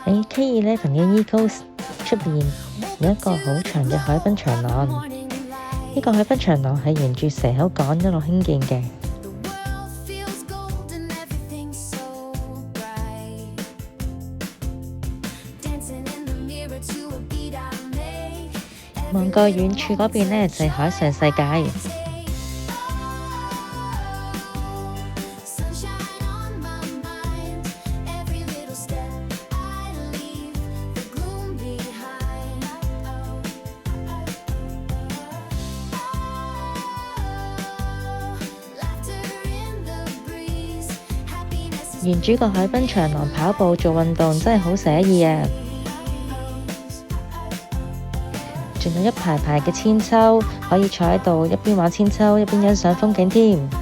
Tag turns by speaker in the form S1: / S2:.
S1: 喺 K11嘅 East Coast 出邊有一個好長嘅海濱長廊，呢個海濱長廊係沿住蛇口港一路興建嘅。望過遠處嗰邊呢，就係海上世界。沿住個海濱長廊跑步做運動真係好寫意啊！仲有一排排嘅韆鞦，可以坐喺度一邊玩韆鞦一邊欣賞風景添。